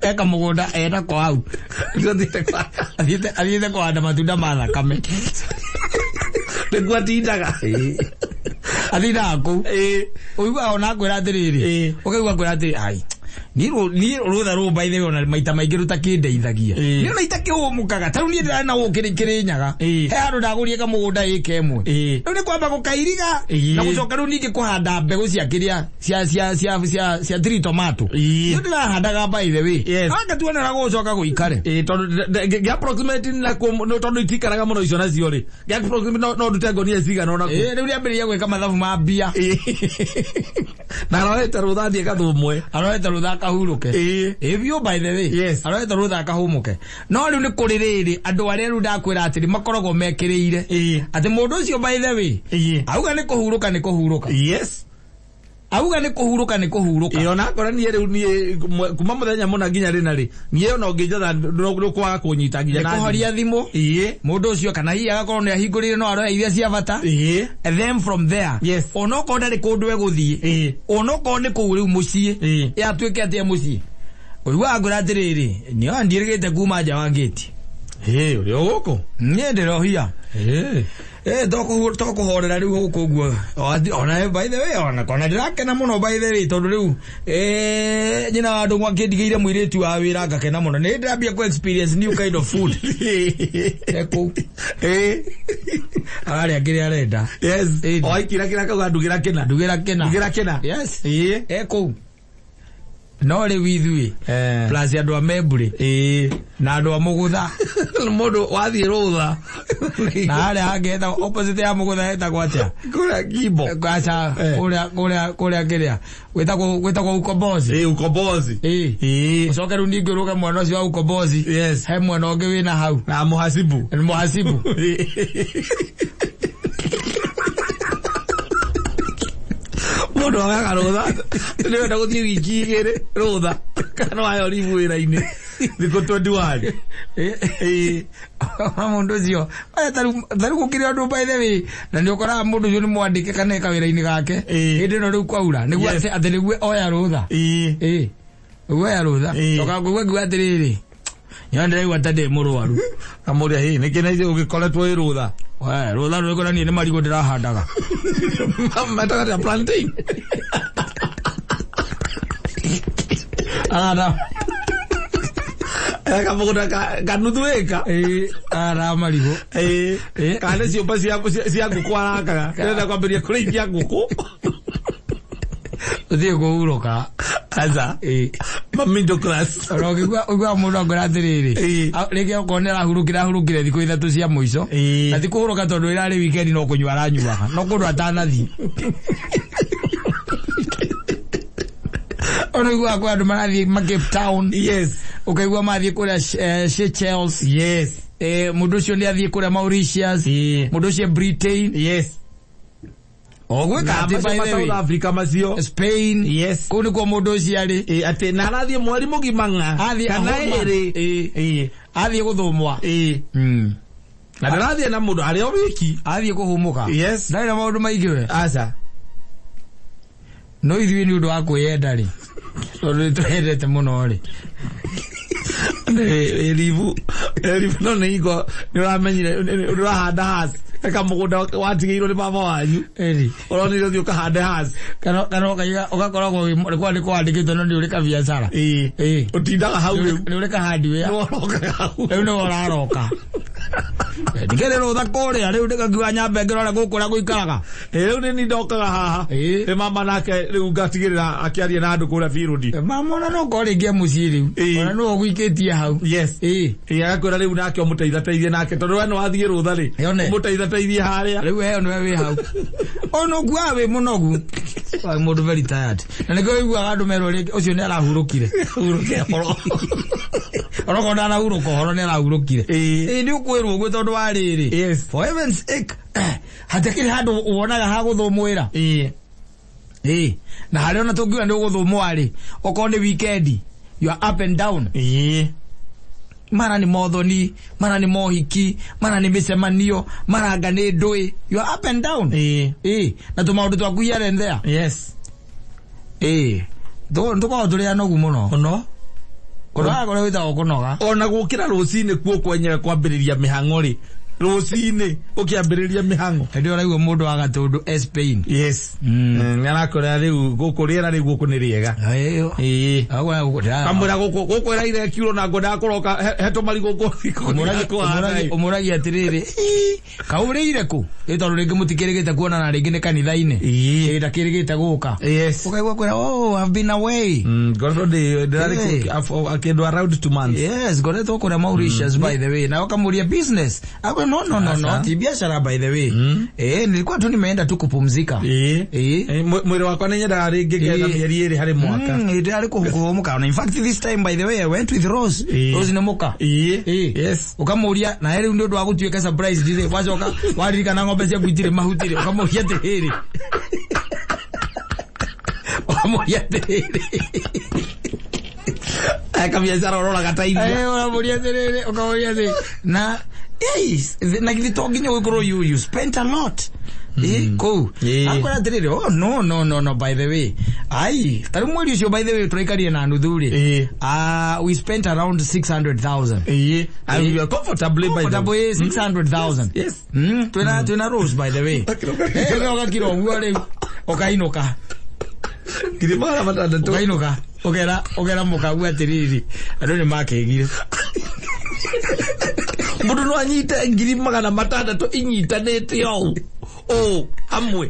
eka mugunda ena kwa hau athiite kuhanda matunda ma thakame niguo atindaga athindaga kuu uigua ona akwira atiriri ukaigua akwira atiri ai ni rutha ru by the way ona maita maingi rutakindeithagia ni ona itakihumukaga taru ni ndira na ukiri nyaga he andu ndagurie ka mugunda ike emwe riu ni kwamba gukairiga na gucoka riu ningi kuhanda mbegu cia kiria cia tree tomato ni ndirahandaga by the way anga tuonera gucoka guikare tondu approximate na no tondu itikaraga muno icio nacio ri approximate no ndute ngonia cigana ona riu riambiria gwika mathabu ma mbia na arorete ruthathie kathumwe arorete rutha kahuruke you by the way arorete rutha kahumuke no riu ni kuri riri andu aria riu ndakwira atiri makoragwo mekiriire ati mundu ucio by the way auga ni kuhuruka auga ni kuhuruka iyo nakora nie riu nie kuma muthenya muna nginya rina ri nie no nginjatha no kwaga kunyita nginya na kuhoria thimu mundu ucio kana hihi agakorwo ni ahingurire no aroya iria cia bata and then from there onoko ndari kundu we guthie onoko ni kuu riu mucii ya twike atia mucii uigua ngura atiriri ni andirigite kuma nja wa gate uri guku nie ndirohia tokuhorera riu guku guo ona by the way ona kona ndirakena muno by the way tondu riu nyina andu mwakindigiire mwiritu wa wira ngakena muno ni ndambia ku experience new kind of food eko ari akiri arenda oi kira kauga ndugira kena yes eko no le withui plus andu a memburi na andu a mugutha mundu wathie rutha na ale agetha opposite ya mugutha eta gwacha kuria gibo gwacha kuria kiria gwetagwo ukombozi ukombozi ucoke riu ningi uruge mwena ucio wa ukombozi he mwena ungi wina hau na muhasibu mundu agaga rutha niwe na guthie wiki igiri rutha kana wayo ribu wira-ini thiko 21 mundu ucio taru gukire andu by the way na ni ukora mundu ucio ni mwandike kana eka wira-ini gake hindi no riu kwaura niguo ati niguo oya rutha oya rutha toka ngugwa atiriri yandere gwatade murwaru amuria hi nikinaize ugikoretwo i rutha rutha rwekora ni marigo ndirahandaga mataga planting ara kamuguda kanuthuika ara marigo kana ciumba cia nguku arakaga nenda kwambiria kurĩithia nguku uthie kuhuruka aza middle class rogigwa mundu angora atiriri rege ukonera hurukire thikũ ithatũ cia mũico na ti kuhuruka tondu irarĩ weekend no kunywa aranyuaga no kundu atanathi ono igwa kwa andu marathi Cape Town ukaigua mathie kuria Seychelles mundu ucio ni athie kuria Mauritius mundu ucio Britain ogwe kati by the way South Africa macio Spain kuni kwa mundu ucio ari ati na arathie mweri mugimanga kana eri athie guthumwa na ndarathie na mundu ari o wiki athie kuhumuka ndari na maundu maingi we aca no ithui ni undu wa kwiyenda ri tondu twendete muno ri elivu no nigo ni uramenyire urahanda hasi eka mugunda watigeirwo ni baba wanyu uronire thio kahande hasi kana ugakoragwo kwa ni kwandikitwo no ni urika biashara utindaga hau ni urika handi we riu ni uraroka ndigere rutha kuria riu ndikagiwa nyambe ngirora gukura guikaraga riu ni ndokaga haha mama nake riu ngatigirira akiaria na andu kuria firudi mama ona no ko ringi mucii riu ona no gwikitie hau agakwira riu nake omutaithateithie nake tondu we no wathie rutha ri omutaithateithie haria riu he no we hau ono gwa we munogu wa mundu very tired na niko igua andu merwo ringi ucio ni arahurukire ona ko ndana huruko horo ni arahurukire ni ukwirwo gwe tondu wa riri for heaven's sake hatakiri handu ubonaga ha guthumwira na hari ona tungiwa ndi guthumwa ri oko ni weekend you are up and down mara ni mothoni mara ni mohiki mara ni micemanio mara anga ni ndui you are up and down na tumaundu twaku here and there nduko turia nogu muno ono ona gore wita okunoga ona gukira rucine kuo kwenyera kwambiriria mihango ri rucine ukiambiriria mihango ndio raigwo mundu wa gatundu Spain ngarakora riu gukuriera riu gukuniriega agwa kamwira gukwira ire kiulo na ngoda kuroka heto mari umuragi atiriri kaurire ku itondo ringi mutikirigite kuona na ringi ni kanitha-ini ndakirigite guka ukaigwa kwira I've been away gondo de akindu around 2 months goretwo kuria Mauritius by the way na wakamuria business agwa no ti biashara by the way nilikuwa tu nimeenda tu kupumzika mwiri wakwa ni nyenda ringi kena mieri iri hari mwaka ndio ari kuhumuka in fact this time by the way I went with Rose ni muka ukamuria na heri ndio ndwa gutweka surprise dire wacoka waririka na ngombe cia gwitire mahutire ukamuria tiriri ukamuria tiriri akabiashara urora gataithia ukamuria tiriri ukamuria tiriri na na githito nginya wikoro you spent a lot cool akora tiriri no by the way taru mweri ucio by the way turaikarie na nuthuri we spent around 600,000 and we are comfortably by the way 600,000 twina Rose by the way ukakiro ngore ukainuka kirimara matanda to ukainuka ogera mukagu atiriri andu ni makegire mundu no anyite 600,000 inyitanite yo hamwe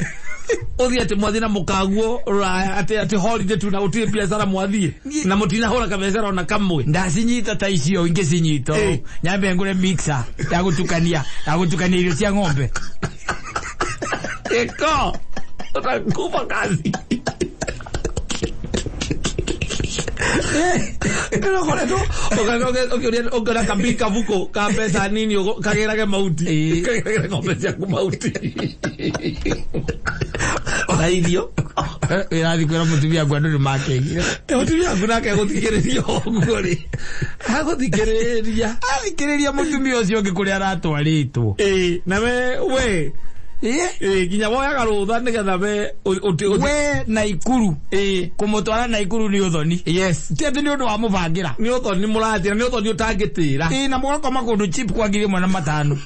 Odiate mwathina mukaguo ate holiday tuna utie biashara mwathie na mutina hora kabezera ona kamwe ndasinyita ta icio inge sinyito nyambe ngure mixer ya gutukania irio cia ng'ombe eko utakufa kazi Pero con eso, o que la cambica buco, cabeza niño, caguera que mauti, caguera que compensar con mauti. Ay Dios. Era di quello che via guardare il macchie. E o ti via guardare che hago di quereria ogori. Hago di quereria. Di quereria molto mio sio che kuri aratwarito. Na me we. Kinya boya garutha nigetha be we Naikuru kumutwara Naikuru ni uthoni yes tete ni undu wa mubangira ni uthoni muratira ni uthoni utangitira na mwako makundu chip kwa 1,500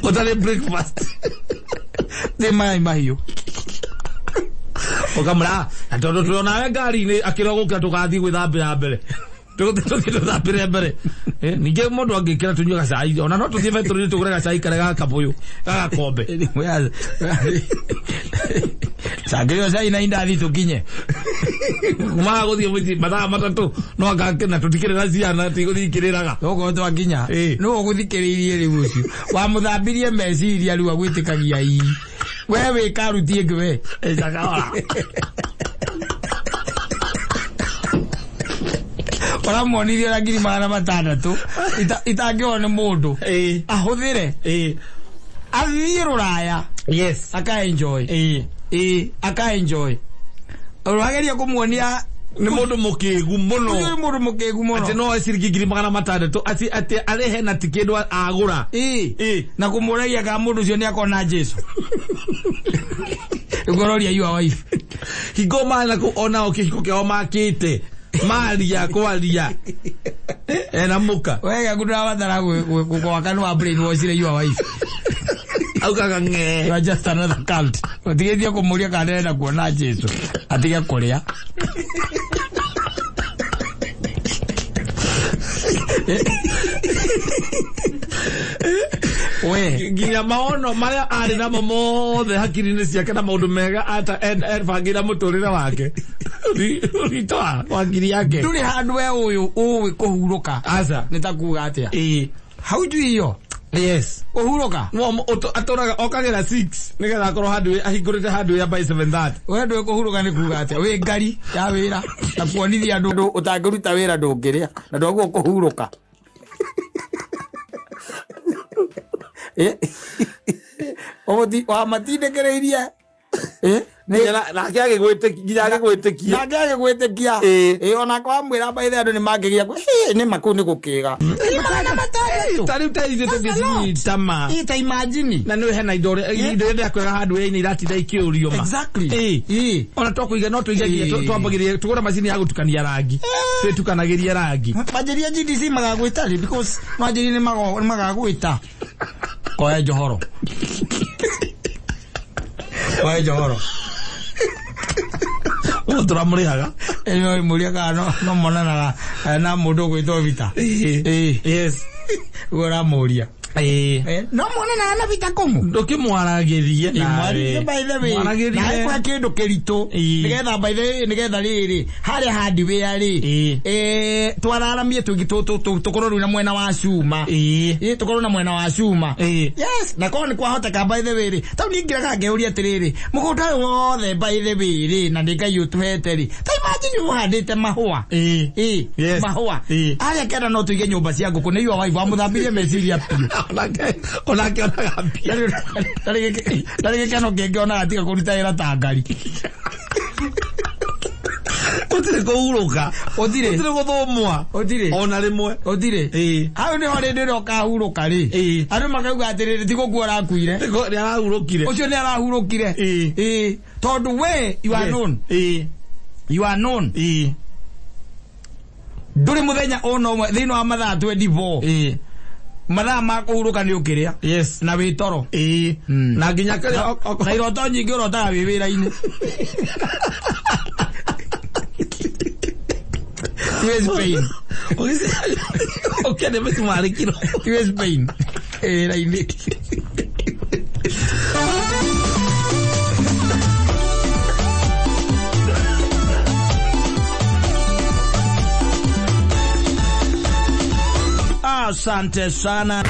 utale breakfast de mai mahiyo okamura atondo tuona ngari ni akira gukira tugathi gwithambira mbere tuthambire mbere ninge mundu angikira tunyuga cai ona no tuthie vetro tugurega cai karega kabuyu gakombe sagrio cai na indathi tukinye kuma guthie muti mathaa matatu no agakena tutikirira ciana tiguthikiriraga ugo twakinya no guthikiririe riu ucio wa muthambirie meciria riu agwitikagia wewe karutie ngwe ecagora Ora monirie la 600 itangione mundu ahuthire athie ruraya yes aka enjoy aka enjoy urageria kumuonia ni mundu mukigu muno ati no esirigi 600 ati arehe na tikindu agura na kumuragia ka mundu cio ni akona Jesu igororia your wife higoma na kuona okihiko ke omakite Maria kwalia na muka wega kudura batara kwa kanu wa brain washire your wife au kaka nge you are just another cult otigethia kumuria kana na kuona Jesu atiga kuria we nginya maono maria ari na mothe hakiri-ini ciake na maundu mega ata bangira muturire wake ritwa wangiri yake nduri handu we uyu uwi kuhuruka asa nitakuga atia how do you yes kuhuruka no atoraga okagira 6 nigetha akorwo handu ahingurite handu ya by 7:30 we ndu kuhuruka ni kuga atia we ngari ya wira na kuonithia andu utangiruta wira ndungiria na ndoguo kuhuruka odi wa matindekereirie na kiage gwitikia ona kwa mwira baithe andu ni mangigia ni maku ni gukiga tari utaize tama ita imagine na no hena idore inde kwega handu ye ni iratida ikiurio ma exactly ona to kuiga no tuigagie twambagirie tugora macini ya gutukania rangi twetukanagiria rangi majiria GDC magagwitari because majiri ni magagwita kwa johoro kwa johoro otra muriaga eyo muriaga no monana na mundu gwitwo vita yes gora muria no monana na vita komu ndukimwaragirie na by the way na kwa kindu kiritu nigetha by the way nigetha riri hari handi we ari twararamie tukorwo na mwena wa cuma tukorwo na mwena wa cuma yes na kwa ni kwahoteka by the way ta ningiraga ngeuria atiriri mugunda wothe by the way na ndingai utuhete ri ta imagine uhandite mahua mahua aria kenda no tuige nyumba cia nguku ni yo wife amuthambirie meciria pio onake onagambia tarige kano ngenge onagatika kuruta ira ta ngari otire kuhuruka otire guthumwa otire ona rimwe otire hau ni hore ndiro kahuruka ri andu makauga atiriri tigo kuora kuire ni arahurukire ucio ni arahurukire tondu we you are known nduri muthenya ona umwe thini wa mathaa 24 mathaa ma kuhuruka ni ukiria yes na witoro na nginya na iroto nyingi urotaga wi wira-ini tiwe Spain okay ne metu marikiro tiwe Spain ra-ini asante sana.